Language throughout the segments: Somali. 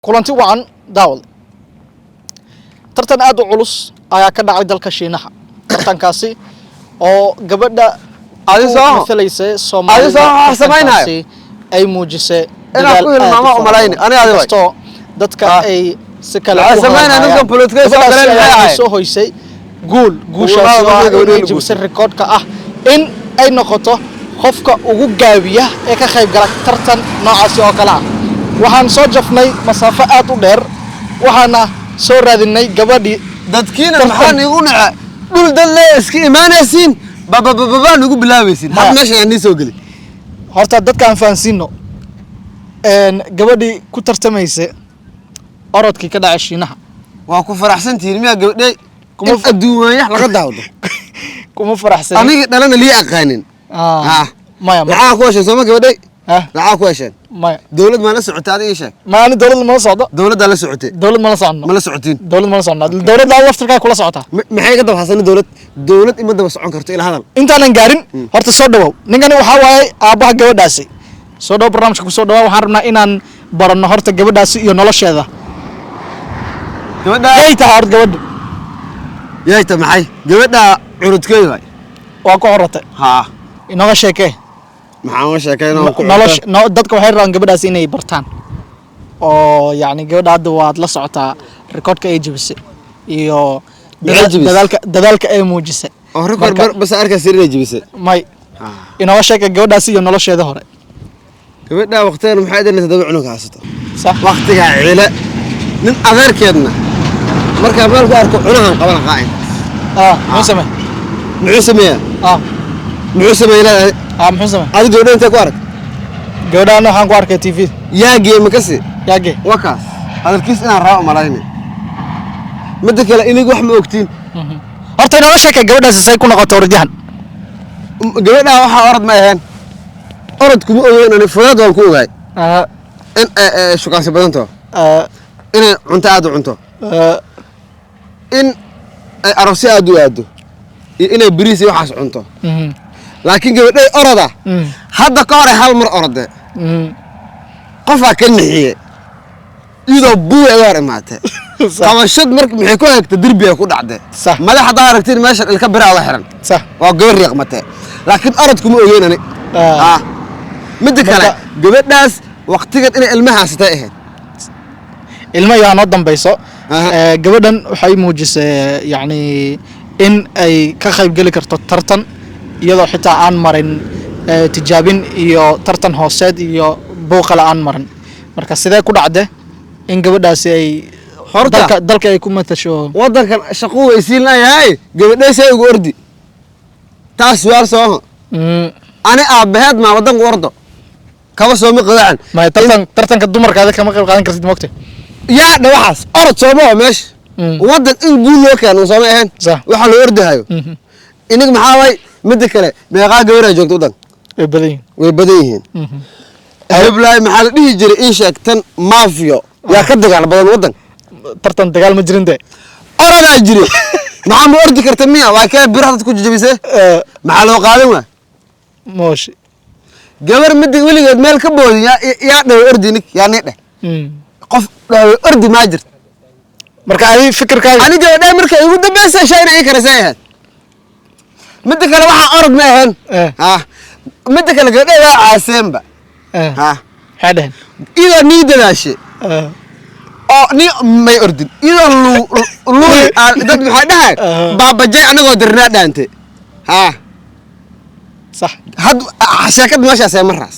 kulanti wacan daawad tartan aad u culus ayaa ka dhacay dalka Shiinaha tartankaasi oo gabadha misalaysa Soomaaliya ay muujisay dagaal dadka ay si kala soo hoysay guushaas oo jibisay rikoodhka ah in ay noqoto qofka ugu gaabiya ee ka qayb gala tartan noocaas oo kala ah waxaan soo jafnay masaafo aad u dheer waxaana soo raadinay gabadhii dadkiina maxaan igu naca dhul dad la iska iimaanaysiin baba lagu bilaabaysiin had meesha aan soo gali horta dadkaan fahansiino gabadhii ku tartamaysa orodkii ka dhacay Shiinaha waa ku faraxsantiin miya gabadhay kuma adduunyaha laga daawdo kuma faraxsan aniga dhalana lii aqaanin maya maxaa ku heshay Soomaa gabadhay maxaa ku heshay maya dawlad ma la socotaa adiga sheeg maani dawlad ma la socdo dawladda la socotay dawlad ma la socno ma la socotiin dawlad ma la socno dawladda waftirka kula socota maxay ka dabxasan dawlad ima daba socon karto ila hadal intaanan gaarin horta soo dhawow ninkani waxa waaye aabaha gabadhaasi soo dhaw barnaamijka ku soo dhaw waxaan rabnaa inaan barano horta gabadhaasi iyo nolosheeda gabadha yeyta hor gabadha yeyta maxay gabadha curudkeey way waa ku horatay inooga sheekay maxaan sheekaynaa ku nolosh dadka waxay rabaan gabadhaasi inay bartaan oo yaani gabadha hadda waad la socotaa rikoodhka ay jibisay iyo dadaalka ay muujisay oo rikoodh bas arka sirri jibisay may inooga sheekay gabadhaasi iyo nolosheeda hore gabadha waqtigan maxay idin tadaba cunug haasato صح waqtiga ciile nin adeerkeedna marka meel ku arko cunahan qaban qaa'in muxuu sameeyaa muxuu sameeyaa adiga gabadha intee ku arag gabadhaan waxaan ku arkay TV yaagee makasi yaagee wakaas hadalkiis inaan raaco malaynay midda kale inigu wax ma ogtiin horta inooga sheekay gabadhaasi say ku noqoto orodyahan gabadha waxaa orod ma ahayn orod kuma ogeyn ani fudaad waan ku ogaay in shukaansi badanto inay cunto aad u cunto in ay aroosi aad u aado iyo inay bariis iyo waxaas cunto laakiin gabadhay oroda hadda ka hor hal mar orode qofaa ka nixiyey iyadoo buuya uga hor imaatay qabashad marka maxay ku hagta derbiga ku dhacday madax haddaa aragtiin meesha ilka biraa uga xiran waa gabar riiqmatay laakiin orod kuma ogeyn ani midda kale gabadhaas waqtigan inay ilmahaasatay ahayd ilma yaa noo dambayso gabadhan waxay muujisay yani in ay ka qayb gali karto tartan iyadoo xitaa aan marin tijaabin iyo tartan hooseed iyo buuqala aan marin marka sidee ku dhacday in gabadhaasi ay dalka ay ku matasho wadankan shaqo way siin lahayd gabadhaasi ay ugu ordi taas su'aal soo ani aabaheed ma wadanka ordo kaba soo ma qadaan ma tartanka dumarkaada kama qayb qaadan kartid moogtay yaa dhawaxas orod Soomaa meesh wadan in guul loo keeno Soomaa ahayn waxa loo ordahayo inaga maxaa way mid kale meeqa gabar ay joogto wadan way badan yihiin heblaay maxaa la dhihi jiray in sheegtan mafia yaa ka dagaal badan wadan tartan dagaal ma jirin de orodaa jiray maxaa ma ordi karta miya waa ka birahad ku jajabisay maxaa loo qaadan waa mooshi gabar mid weligeed meel ka boodin yaa dhaw ordinik yaa needhe qof dhaw ordi ma jirto marka ay fikirkaaga aniga gabadha marka ugu dambeysay shay inay karasay mid kale waxa orod ma ahayn mid kale gabadha waa caasemba hadeen ida niidadaashe oo ni may ordin ida lu dad maxay dhahay baabajay anagoo dirnaa dhaantay صح had sheekad meeshaas marraas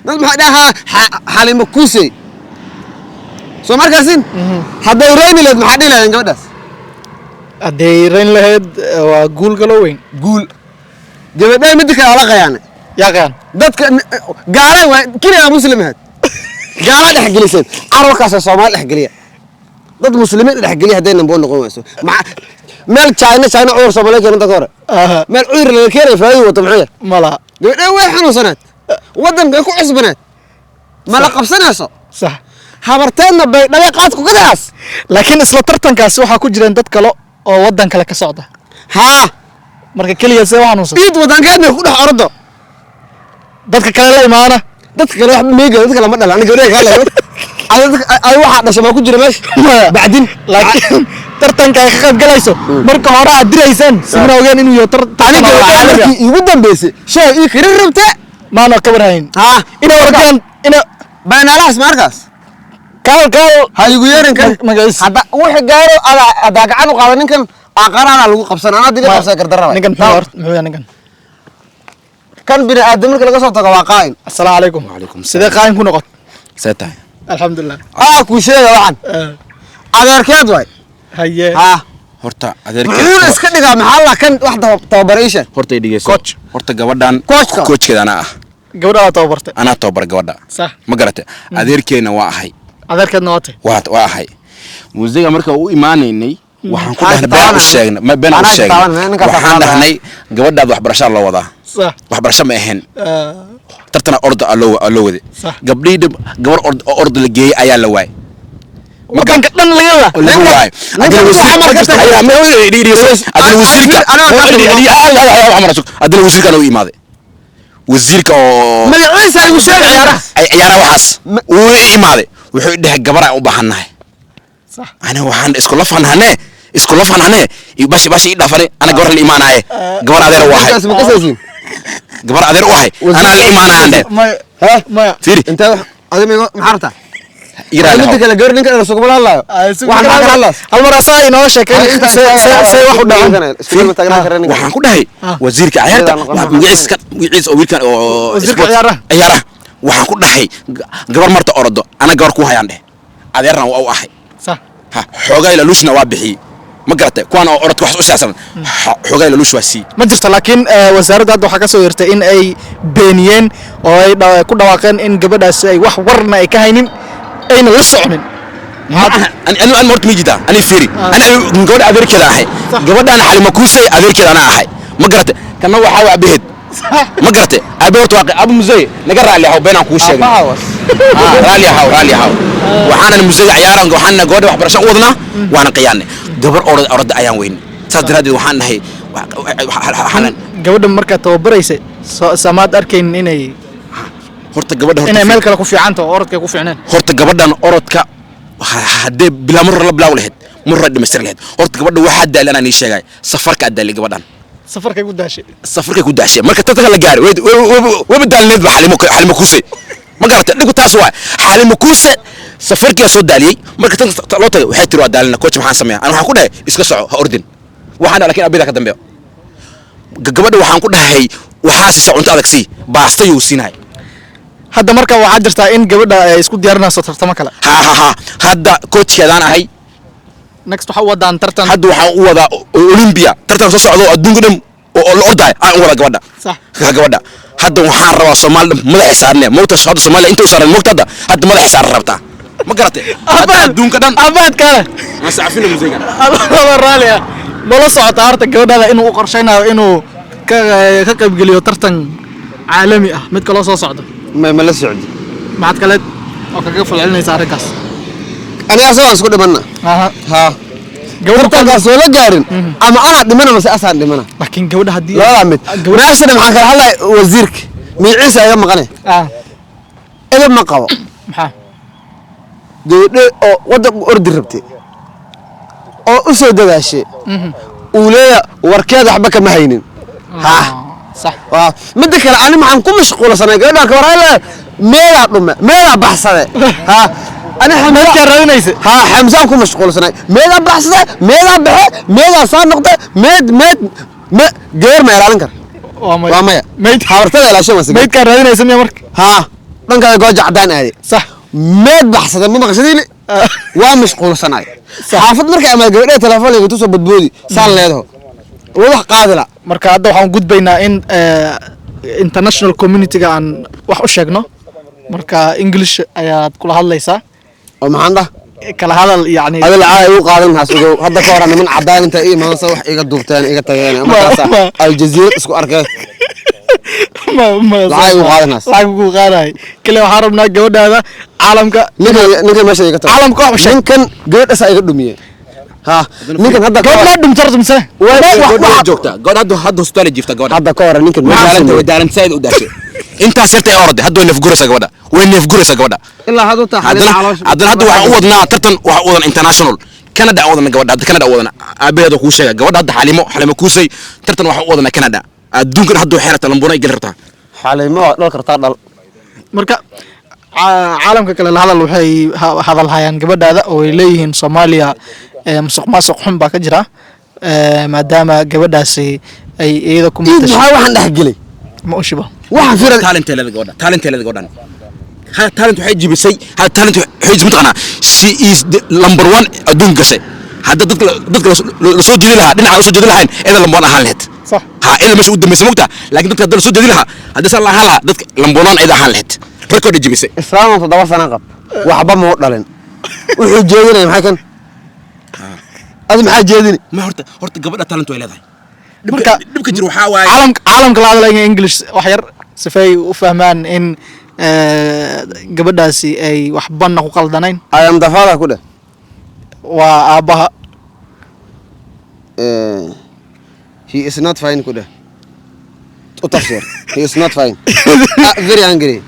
dad maxay dhahaa xalimo kuusay soo markaasin haday reeni leed maxay dhilayeen gabadhaas haday reeni lahayd waa guul galo weyn guul gabadhay mid kale la qayaanay yaa qiyaan dadka gaalay waa kaliya muslimiinad gaala dhaxgelisay arwakaas Soomaali dhaxgeliya dad muslimiin dhaxgeliya hadayna boo noqon wayso meel China oo Soomaali keenan dadka hore meel uur la keenay faa'iido wata maxay mala gabadhay way xanuunsanad wadan bay ku cusbanaad mala qabsanayso sax habarteedna bay dhawaaqaad ku gadaas laakiin isla tartankaas waxa ku jireen dad kale oo wadan kale ka socda marka kaliya see waxaan u soo id wadankeedna ku dhex ordo dadka kale la imaana dadka kale wax meega dadka lama dhalan aniga gabadhay kale ay waxa dhashay ma ku jira meesh bacdin laakiin tartanka ay ka qayb galayso marka hore aad diraysan sina ogaan inuu yahay aniga markii igu dambeysay shay ii kirin rabta maana ka warhayn ina warkaan ina baanaalaas markaas kaal ha igu yeerin kan hada wixii gaaro ada gacan u qaado ninkan aqarana lagu qabsanaa dib qabsan kardarada ninkan muxuu yahay ninkan kan bini aadam marka laga soo tago waa qaa'in assalaamu calaykum وعليكم sidee qaa'in ku noqon ساتة alxamdulillah ku sheega waxan adeerkeed way haye horta adeerkeed muxuu iska dhigaa maxaa la kan wax tababaraysan horta dhigeyso coach horta gabadhan coachkeeda ana ah gabadha tababartay ana tababar gabadha sax ma garatay adeerkeena waa ahay adeerkeedna waatay waa ahay muusiga marka uu imaanaynay waxaan ku dhahnay been u sheegnay ma been u sheegnay waxaan dhahnay gabadhaad waxbarasho la wadaa sax waxbarasho ma ahayn tartana orda aloo wade gabdhiida gabar orda la geeyay ayaa la waayay wadanka dhan laga waay adina wasiirkan u imaaday wasiirka oo magaciisa ay u sheegay ciyaaraha waxaas uu imaaday wuxuu dhahay gabar aan u baahannahay sax ana waxaan isku lafanaane bashi dhafane ana gabar la imaanaye gabar adeer u ahay gabar adeer u ahay ana la imaanaande ma fiiri inta adamiga maxarta iraada inta kala gabar ninka soo kuma hadlaayo waxaan ka hadlaas hal mar asaa inoo sheekay say wax u dhacaan waxaan ku dhahay wasiirka ciyaarta magaciisa oo wiilkan oo wasiirka ciyaaraha waxaan ku dhahay gabar marta ordo ana gabar ku hayaan dheh adeerna waa u ahay sax ha xoogay la lushna waa bixi ma garatay kuwan oo orodka wax u siyaasan xoogay la lush waa si ma jirto laakiin wasaaradda hadda waxa ka soo yartay in ay beeniyeen oo ay ku dhawaaqeen in gabadhaas ay wax warna ay ka haynin ayna la soconin أنا مرت ميجدا أنا فيري أنا قبل أذكر أحد قبل أنا حلم كوسي أذكر أنا أحد ما قرأت كان هو حاول أبيهد ما قرأت أبيهد واقع أبو مزي نقرأ اللي هو بينهم كوسي رالي هاو وحنا المزي عيارنا وحنا قبل وحبر شو وضنا وأنا قياني قبل أرد أيام وين صدر هذه وحنا هي حنا قبل مركز توبريسي سماد أركين إني horta gabadha inay meel kale ku fiicanta oo orodka ku fiicnaan horta gabadhan orodka hadee bila mar la bilaaw lahayd mar dhimastir lahayd horta gabadha waxa daalan aan sheegay safarka adaalay gabadhan safarka ku daashay marka dadka la gaaray way badalneed xalimo kuusay ma garata dhigu taas waa xalimo kuusay safarka soo daaliyay marka tan loo tagay waxay tiri waa daalna coach maxaan sameeyaa aan waxaan ku dhahay iska soco ha ordin waxaan laakiin abida ka dambeeyo gabadha waxaan ku dhahay waxaas soconto adag si baasta yuu siinay hadda marka waxa jirta in gabadha ay isku diyaarinayso tartamo kale hadda coachkeedaan ahay next waxa wadaan tartan hadda waxaan u wadaa Olympia tartan soo socdo adduunka dhan oo la orday aan wada gabadha sax gabadha hadda waxaan rabaa Soomaaliya madax saarnay moota shaqada Soomaaliya inta u saaran moogtada hadda madax saar rabtaa ma garatay hadda adduunka dhan abaad kale ma saafina musiiga Allah raaliya bala socota harta gabadha inuu qorsheynayo inuu ka qayb galiyo tartan caalami ah mid kale soo socdo ما لا سعودي ما عاد كلت أو كيف فلعلنا يسار القص أنا أسمع أسكت دمنا ها جودة القص ولا جارين أما أنا دمنا بس أسعد دمنا لكن جودة هدي لا عمد نفس اللي معك هلا وزيرك من عيسى يوم قناه إلى ما قوا محا جودة وده أرد ربتي أو أسود هذا الشيء ولا وركاد حبك مهينين ها صح مدك أنا معكم مشغولة سنة قلنا كورالا ميلا بحصة ها أنا حمزة رأينيس ها حمزانكم مشغولة سنة ميلا بحصة ميلا صار نقطة ميد غير ما يرانكر وامايا ميد حاورتها لا شيء مسك ميد كان رأينيس يا مرك ها دنك جوج عدان هذه صح ميد بحصة مو مقصدي لي ومشغولة سنة حافظ مركي أما قريت تلفون اللي توصل بدبودي صار ليه وروح قادلة marka hadda waxaan gudbaynaa in international community-ga aan wax u sheegno marka English ayaad kula hadlaysaa oo maxaan dah kala hadal yani hadal caadi u qaadan haasoo hadda ka horan min cadaan inta ii maansa wax iga duubteen iga tageen markaas Al Jazeera isku arkay lacag u qaadan haas lacag u qaaday kale waxaan rabnaa gabadhaada caalamka ninka meesha iga tagay caalamka wax u sheeg ninkan gabadhaas iga dhumiyay ها ninkan hadda ka gabadha dhimtarta mise waa joogta gabadha hadda hospital jiifta gabadha hadda ka hor ninkan waa daalan sayd u daashay intaas yartay orday hadda way neefguraysa gabadha ilaa hadda taa haddana hadda waxa u wadnaa tartan waxa u wadan international Canada u wadan gabadha hadda Canada u wadan aabaheeda ku sheegay gabadha hadda xalimo kuusay tartan waxa u wadan Canada adduunka hadda waxay rabtaa lamboona gal rabtaa xalimo dhal kartaa dhal marka caalamka kale la hadal waxay hadal hayaan gabadhaada oo ay leeyihiin Soomaaliya musuqmaasuq xun baa ka jira maadaama gabadhaasi ay iyada ku mutashay waxa waxaan dhaxgelay ma u shiba waxa fiirad talenteelada gabadha ha talent waxay jibisay ha talent waxay jibtana she is the number 1 adduunka gashay hadda dadka la soo jeedi lahaa dhinaca soo jeedi lahayn ida lamboon ahaan lahayd صح ها إلا مش قدام مسموكتا لكن دكتور دل سود لها هذا سال لها دك لمبونان إذا حان لهت ركود الجبسة إسلام تدور سنة قب وحبا موت لين وحجيدني محكن هذا محل جيدني ما هرت قبل التالنت ولا ذا دبك جروح حواي عالم كلا هذا لين إنجليش وحير سفي وفهمان إن قبل داسي أي وحبنا وقال دنين أيام دفعة كده وأبها he is not fine كده تفسير he is not fine very angry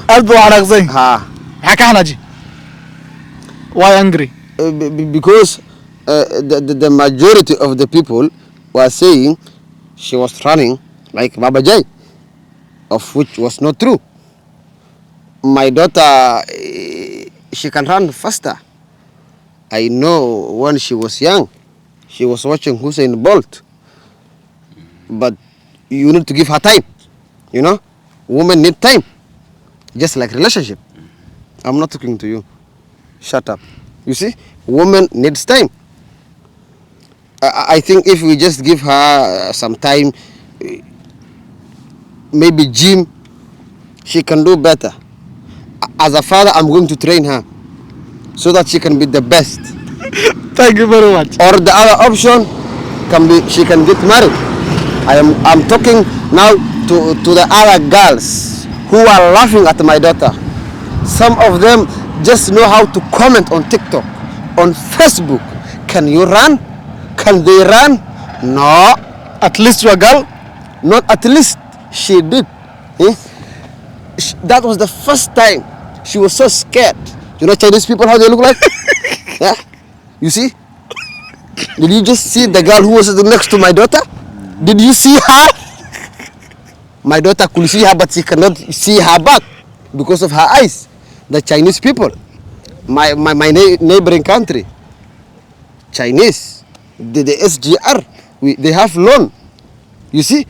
قلبه على غزي ها حكى حناجي why angry because the majority of the people were saying she was running like Baba Jai of which was not true my daughter she can run faster I know when she was young she was watching Usain Bolt but you need to give her time you know women need time just like relationship I'm not talking to you shut up you see woman needs time I think if we just give her some time maybe gym she can do better as a father I'm going to train her so that she can be the best thank you very much or the other option can be she can get married I'm talking now to the other girls who are laughing at my daughter some of them just know how to comment on TikTok on Facebook can you run can they run no at least you are girl not at least she did that was the first time she was so scared you know Chinese people how they look like yeah you see did you just see the girl who was next to my daughter did you see her my daughter could see her but she cannot see her back because of her eyes the Chinese people my neighboring country Chinese the SGR they have loan you see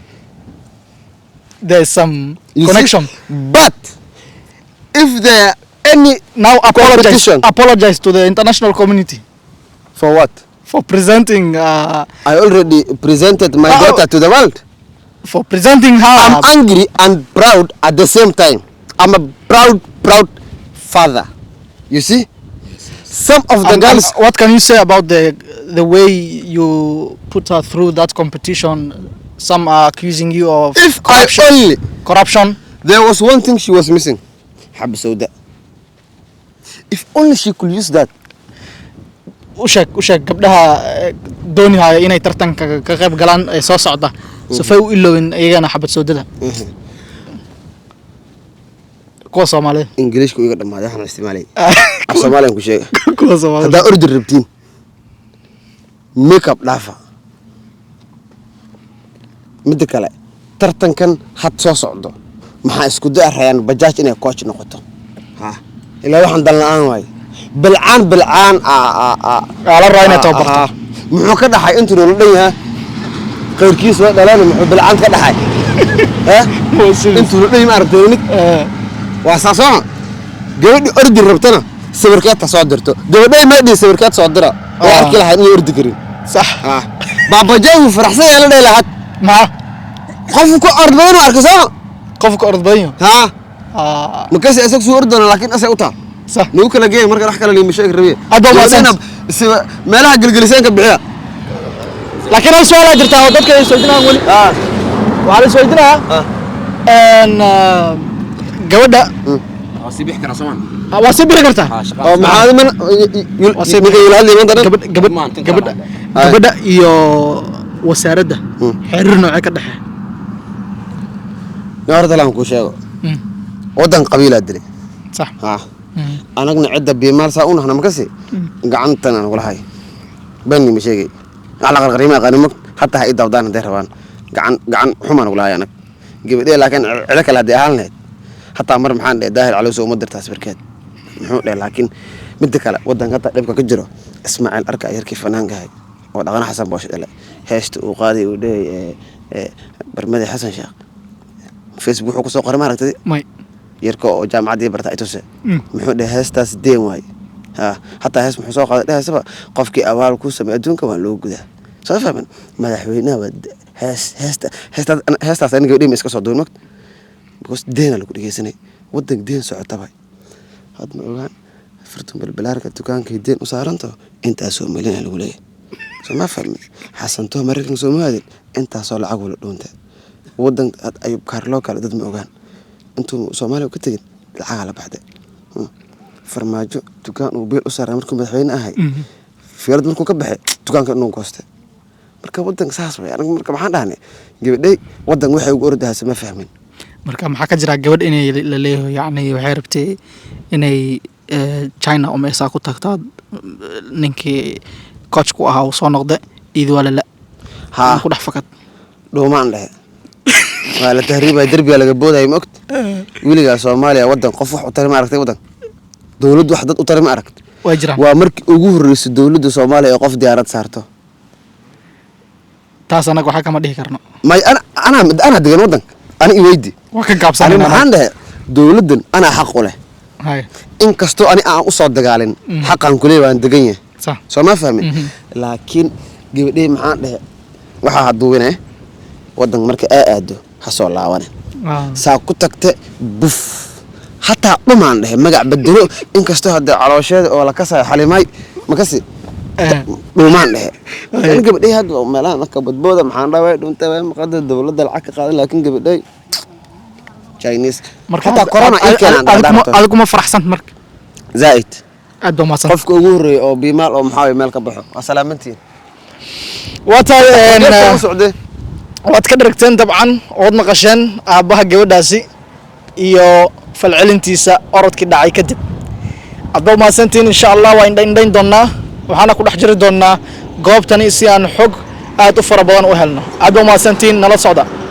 there's some connection but if there any now apologize to the international community for what for presenting I already presented my daughter to the world for presenting her I'm angry and proud at the same time I'm a proud father you see some of the girls what can you say about the way you put her through that competition some are accusing you of if corruption there was one thing she was missing حب سوداء if only she could use that وشك gabdhaha dooni haya inay tartanka ka qayb galaan ay soo socda safay u ilowin iyagana xabad soodada kuwa Soomaaliyeed English ku iga dhamaaday waxaan isticmaalay Soomaaliyan ku sheega kuwa Soomaaliyeed hadaa ordi rabtiin makeup dhaafa mid kale tartankan had soo socdo maxaa isku daarayaan bajaaj inay coach noqoto ha ilaa waxaan dalnaan waay bilcaan ala raayna tababarta muxuu ka dhaxay intuu la dhanyahay qeyrkiis waa dhalaan muxuu bilcaan ka dhaxay intuu la dhanyahay aragtay waa saasoo gabadhi ordi rabtana sawirkeed ta soo dirto gabadhay ma dhii sawirkeed soo dira oo arki lahayd inay ordi karin صح baabajay uu faraxsan yahay la dheelaad ma qofku ordayno arkasoo qofku ordayno ha ma kasi asag soo ordana laakiin asay u taa صح lagu kala geeyay marka wax kala leeyay sheeg rabiye adoo ma san meelaha galgaliseen ka bixiya laakiin hal su'aal jirta oo dadka ay soo dinaan wali waxa la soo dinaa gabadha sibix kana Soomaan waa sii biri kartaa oo maxaa man yulhadli man daran gabadha iyo wasaaradda xiriir noocee ka dhaxee horta laan ku sheego wadan qabiilaa dilay صح anagna cidda biimaal saa u nahna makasi gacantana nagula hay bani ma sheegay ala qarqariima qanimo hatta ay dawdaan haday rabaan gacan xuma nagula hay anag gabadhe laakiin cida kale haday ahaan lahayd hatta mar maxaan dhahay daahir caloos uma dirtaas barkeed muxuu dhahay laakiin mid kale wadanka hatta dhibka ka jiro Ismaaciil arka yarkii fanaanka hay oo dhaqan xasan boosh dhalay heesta uu qaaday uu dhahay barmada xasan sheekh Facebook wuxuu ku soo qoray maaragtay may yarko oo jaamacadii barta ay tusay muxuu dhahay heestaas deen waay hatta hees muxuu soo qaaday dhahaysaba qofkii awaal ku sameeyay adduunka waa loo gudaa soo fahmin madaxweynaha heestaas aniga dhim iska soo doon waqti because deena lagu dhigeysanay wadan deen socotaba had ma ogaan fartan balbalaarka dukaanka deen u saaranto inta soo meelina lagu leeyahay soo ma fahmin xasan to markan soo maadin inta soo lacag wala doonta wadan ayub kaarlo kale dad ma ogaan intuu Soomaaliya ka tagin lacag la baxday farmaajo dukaan uu beel u saaray markuu madaxweyne ahay fiirad markuu ka baxay dukaanka inuu goostay marka wadan saas way aniga marka maxaan dhahnay gabadhay wadan waxay ugu ordahay ma fahmin marka maxaa ka jira gabadh inay la leeyahay yani waxay rabtay inay China oo meesha ku tagtaa ninkii coach ku ahaa soo noqday iid wala la ku dhax fakad dhoomaan dhahay wala tahriib ay darbiga laga booday ma ogta wiliga Soomaaliya wadan qof wax u taray ma aragtay wadan dawladdu wax dad u taray ma aragtay way jiraan waa markii ugu horeysay dawladda Soomaaliya ee qof diyaarad saarto taas anaga waxa kama dhihi karno may ana degan wadan ana i weydi waa ka gaabsanay maxaan dhahay dawladdan ana xaq u leh hay in kasto ani aan u soo dagaalin xaqan ku leeyahay degan yahay صح soo ma fahmin laakiin gabadhay maxaan dhahay waxa haduwinay wadan marka aado ha soo laawane saa ku tagtay buf hatta dhumaan dhahay magac bedelo in kasto hada caloosheeda oo la ka saay xalimay makasi dhumaan dhahay gabadhay had meelaha ka badbooda maxaan dhahay dhuntay maqada dawladda lacag ka qaadan laakiin gabadhay Chinese marka hatta corona ay keenan adigu ma faraxsan marka zaid aad ma san qofka ugu horeeyay oo biimaal oo maxaa meel ka baxo waa salaamantiin waad ka dharagteen dabcan ood maqasheen aabaha gabadhaasi iyo falcelintiisa orodkii dhacay kadib adoo maasantiin insha Allah waa indhayn doonaa waxaana ku dhex jiri doonaa goobtani si aan xog aad u fara badan u helno adoo maasantiin nala socda